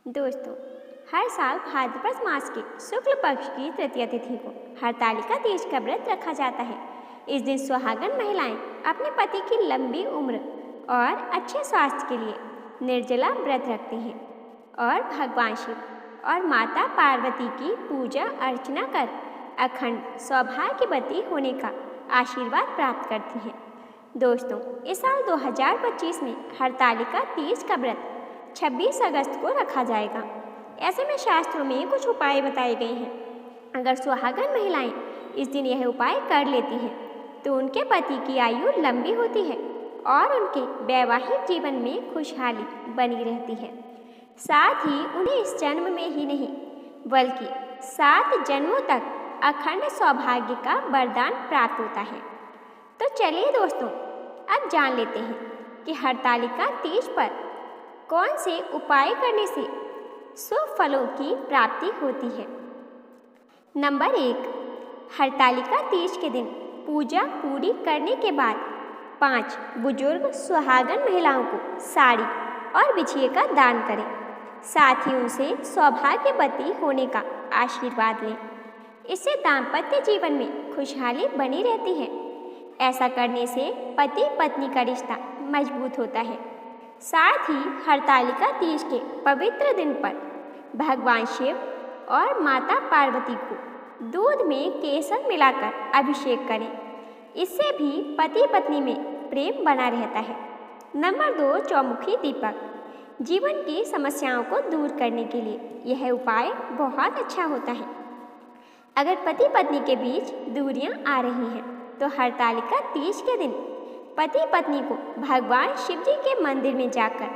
दोस्तों, हर साल भाद्रपद मास के शुक्ल पक्ष की तृतीया तिथि को हरतालिका तीज का व्रत रखा जाता है। इस दिन सुहागन महिलाएं अपने पति की लंबी उम्र और अच्छे स्वास्थ्य के लिए निर्जला व्रत रखती हैं और भगवान शिव और माता पार्वती की पूजा अर्चना कर अखंड सौभाग्यवती होने का आशीर्वाद प्राप्त करती हैं। दोस्तों, इस साल 2025 में हरतालिका तीज का व्रत 26 अगस्त को रखा जाएगा। ऐसे में शास्त्रों में कुछ उपाय बताए गए हैं। अगर सुहागन महिलाएं इस दिन यह उपाय कर लेती हैं तो उनके पति की आयु लंबी होती है और उनके वैवाहिक जीवन में खुशहाली बनी रहती है। साथ ही उन्हें इस जन्म में ही नहीं बल्कि 7 जन्मों तक अखंड सौभाग्य का वरदान प्राप्त होता है। तो चलिए दोस्तों, अब जान लेते हैं कि हरतालिका तीज पर कौन से उपाय करने से शुभ फलों की प्राप्ति होती है। नंबर 1, हरतालिका तीज के दिन पूजा पूरी करने के बाद 5 बुजुर्ग सुहागन महिलाओं को साड़ी और बिछिए का दान करें। साथ ही उनसे सौभाग्यवती होने का आशीर्वाद लें। इससे दाम्पत्य जीवन में खुशहाली बनी रहती है। ऐसा करने से पति पत्नी का रिश्ता मजबूत होता है। साथ ही हरतालिका तीज के पवित्र दिन पर भगवान शिव और माता पार्वती को दूध में केसर मिलाकर अभिषेक करें। इससे भी पति पत्नी में प्रेम बना रहता है। नंबर 2, चौमुखी दीपक। जीवन की समस्याओं को दूर करने के लिए यह उपाय बहुत अच्छा होता है। अगर पति पत्नी के बीच दूरियां आ रही हैं तो हरतालिका तीज के दिन पति पत्नी को भगवान शिव जी के मंदिर में जाकर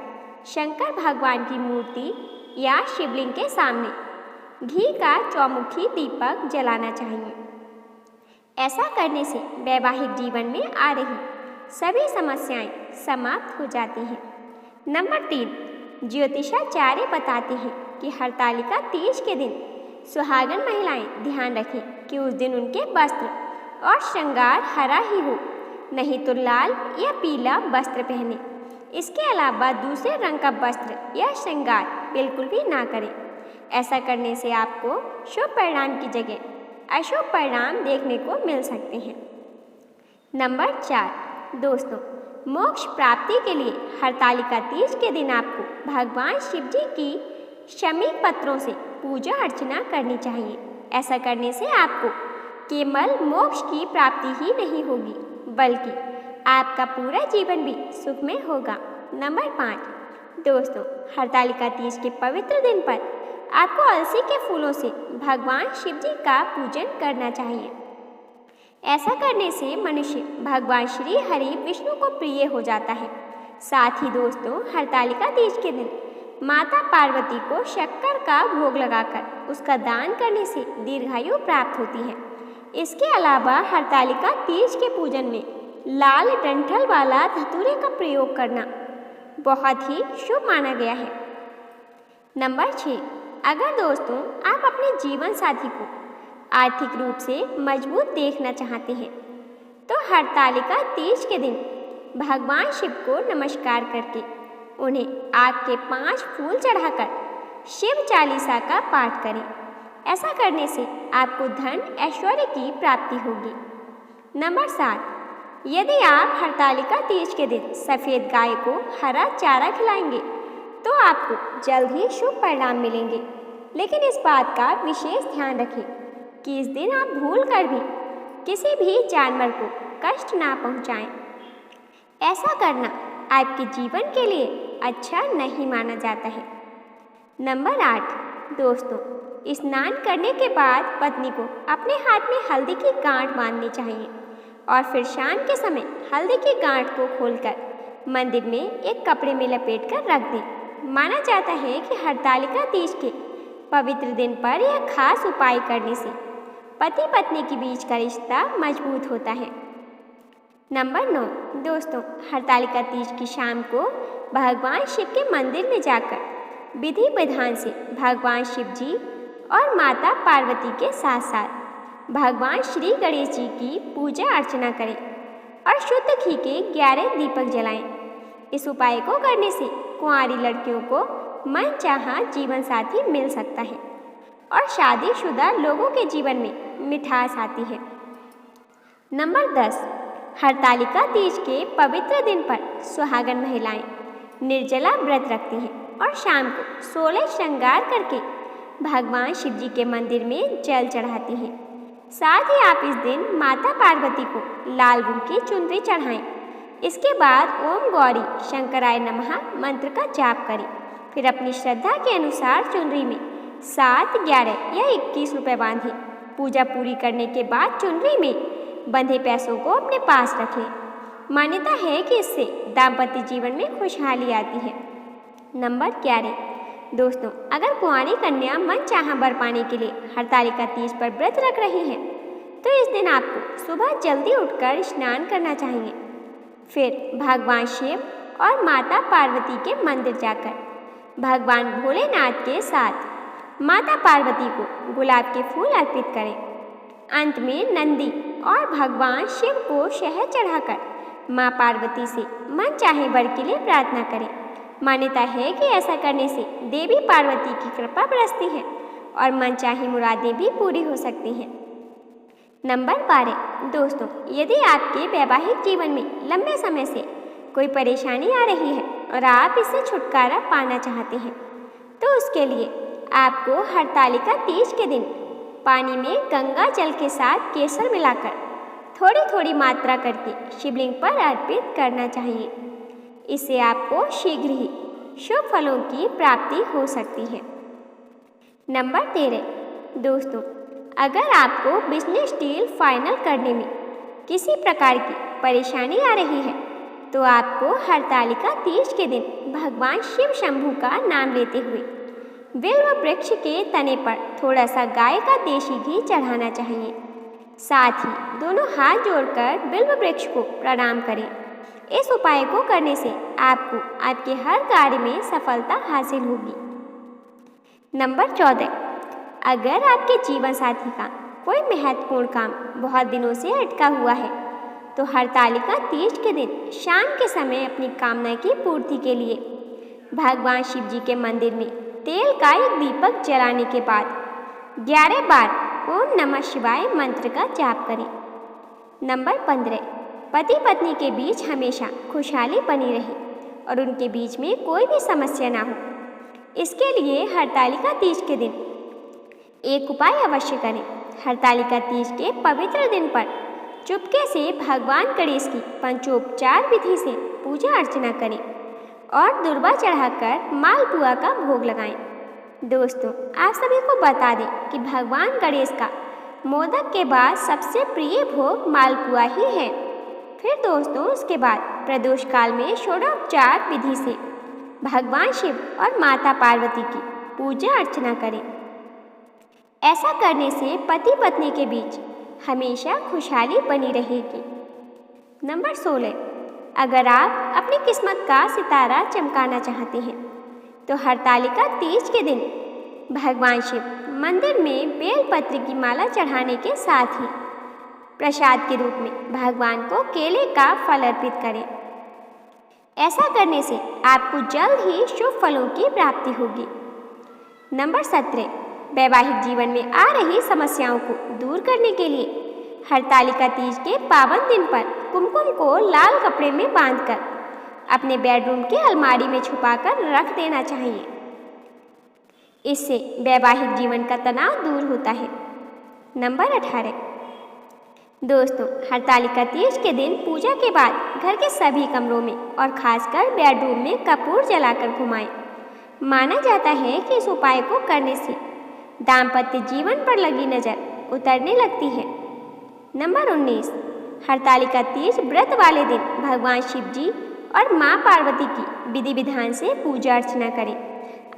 शंकर भगवान की मूर्ति या शिवलिंग के सामने घी का चौमुखी दीपक जलाना चाहिए। ऐसा करने से वैवाहिक जीवन में आ रही सभी समस्याएं समाप्त हो जाती हैं। नंबर 3, ज्योतिषाचार्य बताते हैं कि हरतालिका तीज के दिन सुहागन महिलाएं ध्यान रखें कि उस दिन उनके वस्त्र और श्रृंगार हरा ही हो, नहीं तो लाल या पीला वस्त्र पहने। इसके अलावा दूसरे रंग का वस्त्र या श्रृंगार बिल्कुल भी ना करें। ऐसा करने से आपको शुभ परिणाम की जगह अशुभ परिणाम देखने को मिल सकते हैं। नंबर 4, दोस्तों, मोक्ष प्राप्ति के लिए हरतालिका तीज के दिन आपको भगवान शिव जी की शमी पत्रों से पूजा अर्चना करनी चाहिए। ऐसा करने से आपको केवल मोक्ष की प्राप्ति ही नहीं होगी बल्कि आपका पूरा जीवन भी सुखमय होगा। नंबर 5, दोस्तों, हरतालिका तीज के पवित्र दिन पर आपको अलसी के फूलों से भगवान शिव जी का पूजन करना चाहिए। ऐसा करने से मनुष्य भगवान श्री हरि विष्णु को प्रिय हो जाता है। साथ ही दोस्तों, हरतालिका तीज के दिन माता पार्वती को शक्कर का भोग लगाकर उसका दान करने से दीर्घायु प्राप्त होती है। इसके अलावा हरतालिका तीज के पूजन में लाल डंठल वाला धतूरे का प्रयोग करना बहुत ही शुभ माना गया है। नंबर 6, अगर दोस्तों आप अपने जीवन साथी को आर्थिक रूप से मजबूत देखना चाहते हैं तो हरतालिका तीज के दिन भगवान शिव को नमस्कार करके उन्हें आग के 5 फूल चढ़ाकर शिव चालीसा का पाठ करें। ऐसा करने से आपको धन ऐश्वर्य की प्राप्ति होगी। नंबर 7, यदि आप हरतालिका तीज के दिन सफ़ेद गाय को हरा चारा खिलाएंगे तो आपको जल्द ही शुभ परिणाम मिलेंगे। लेकिन इस बात का विशेष ध्यान रखें कि इस दिन आप भूल कर भी किसी भी जानवर को कष्ट ना पहुंचाएं। ऐसा करना आपके जीवन के लिए अच्छा नहीं माना जाता है। नंबर 8, दोस्तों, स्नान करने के बाद पत्नी को अपने हाथ में हल्दी की गांठ बांधनी चाहिए और फिर शाम के समय हल्दी की गांठ को खोलकर मंदिर में एक कपड़े में लपेटकर रख दें। माना जाता है कि हरतालिका तीज के पवित्र दिन पर यह खास उपाय करने से पति पत्नी के बीच का रिश्ता मजबूत होता है। नंबर 9, दोस्तों, हरतालिका तीज की शाम को भगवान शिव के मंदिर में जाकर विधि विधान से भगवान शिव जी और माता पार्वती के साथ साथ भगवान श्री गणेश जी की पूजा अर्चना करें और शुद्ध घी के 11 दीपक जलाएं। इस उपाय को करने से कुंवारी लड़कियों को मनचाहा जीवन साथी मिल सकता है और शादीशुदा लोगों के जीवन में मिठास आती है। नंबर 10, हरतालिका तीज के पवित्र दिन पर सुहागन महिलाएं निर्जला व्रत रखती हैं और शाम को 16 श्रृंगार करके भगवान शिव जी के मंदिर में जल चढ़ाती हैं। साथ ही आप इस दिन माता पार्वती को लाल रंग की चुनरी चढ़ाएं। इसके बाद ओम गौरी शंकराय नमः मंत्र का जाप करें। फिर अपनी श्रद्धा के अनुसार चुनरी में 7, 11 या 21 रुपये बांधें। पूजा पूरी करने के बाद चुनरी में बंधे पैसों को अपने पास रखें। मान्यता है कि इससे दाम्पत्य जीवन में खुशहाली आती है। नंबर 11, दोस्तों, अगर कुंवारी कन्या मनचाहा वर पाने के लिए हरतालिका तीज पर व्रत रख रही है तो इस दिन आपको सुबह जल्दी उठकर स्नान करना चाहिए। फिर भगवान शिव और माता पार्वती के मंदिर जाकर भगवान भोलेनाथ के साथ माता पार्वती को गुलाब के फूल अर्पित करें। अंत में नंदी और भगवान शिव को शहद चढ़ाकर माँ पार्वती से मनचाहे वर के लिए प्रार्थना करें। मान्यता है कि ऐसा करने से देवी पार्वती की कृपा बरसती है और मनचाही मुरादें भी पूरी हो सकती हैं। नंबर 12, दोस्तों, यदि आपके वैवाहिक जीवन में लंबे समय से कोई परेशानी आ रही है और आप इससे छुटकारा पाना चाहते हैं तो उसके लिए आपको हरतालिका तीज के दिन पानी में गंगा जल के साथ केसर मिलाकर थोड़ी थोड़ी मात्रा करके शिवलिंग पर अर्पित करना चाहिए। इससे आपको शीघ्र ही शुभ फलों की प्राप्ति हो सकती है। नंबर 13, दोस्तों, अगर आपको बिजनेस डील फाइनल करने में किसी प्रकार की परेशानी आ रही है तो आपको हरतालिका तीज के दिन भगवान शिव शंभू का नाम लेते हुए बिल्व वृक्ष के तने पर थोड़ा सा गाय का देशी घी चढ़ाना चाहिए। साथ ही दोनों हाथ जोड़कर बिल्व वृक्ष को प्रणाम करें। इस उपाय को करने से आपको आपके हर कार्य में सफलता हासिल होगी। नंबर 14, अगर आपके जीवन साथी का कोई महत्वपूर्ण काम बहुत दिनों से अटका हुआ है तो हरतालिका तीज के दिन शाम के समय अपनी कामना की पूर्ति के लिए भगवान शिव जी के मंदिर में तेल का एक दीपक जलाने के बाद 11 बार ओम नमः शिवाय मंत्र का जाप करें। नंबर 15, पति पत्नी के बीच हमेशा खुशहाली बनी रहे और उनके बीच में कोई भी समस्या ना हो, इसके लिए हरतालिका तीज के दिन एक उपाय अवश्य करें। हरतालिका तीज के पवित्र दिन पर चुपके से भगवान गणेश की पंचोपचार विधि से पूजा अर्चना करें और दुर्वा चढ़ाकर मालपुआ का भोग लगाएं। दोस्तों, आप सभी को बता दें कि भगवान गणेश का मोदक के बाद सबसे प्रिय भोग मालपुआ ही है। फिर दोस्तों, उसके बाद प्रदोष काल में षोडोपचार विधि से भगवान शिव और माता पार्वती की पूजा अर्चना करें। ऐसा करने से पति पत्नी के बीच हमेशा खुशहाली बनी रहेगी। नंबर 16, अगर आप अपनी किस्मत का सितारा चमकाना चाहते हैं तो हरतालिका तीज के दिन भगवान शिव मंदिर में बेलपत्र की माला चढ़ाने के साथ ही प्रसाद के रूप में भगवान को केले का फल अर्पित करें। ऐसा करने से आपको जल्द ही शुभ फलों की प्राप्ति होगी। नंबर 17, वैवाहिक जीवन में आ रही समस्याओं को दूर करने के लिए हरतालिका तीज के पावन दिन पर कुमकुम को लाल कपड़े में बांधकर अपने बेडरूम की अलमारी में छुपाकर रख देना चाहिए। इससे वैवाहिक जीवन का तनाव दूर होता है। नंबर 18, दोस्तों, हरतालिका तीज के दिन पूजा के बाद घर के सभी कमरों में और खासकर बेडरूम में कपूर जलाकर घुमाएं। माना जाता है कि इस उपाय को करने से दाम्पत्य जीवन पर लगी नज़र उतरने लगती है। नंबर 19, हरतालिका तीज व्रत वाले दिन भगवान शिव जी और माँ पार्वती की विधि विधान से पूजा अर्चना करें।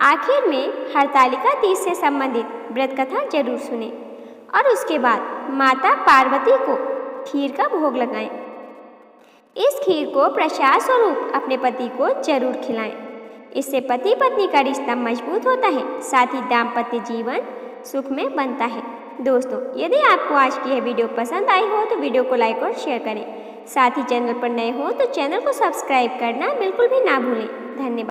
आखिर में हरतालिका तीज से संबंधित व्रत कथा जरूर सुने और उसके बाद माता पार्वती को खीर का भोग लगाएं। इस खीर को प्रसाद स्वरूप अपने पति को जरूर खिलाएं। इससे पति पत्नी का रिश्ता मजबूत होता है, साथ ही दाम्पत्य जीवन सुख में बनता है। दोस्तों, यदि आपको आज की यह वीडियो पसंद आई हो तो वीडियो को लाइक और शेयर करें। साथ ही चैनल पर नए हो तो चैनल को सब्सक्राइब करना बिल्कुल भी ना भूलें। धन्यवाद।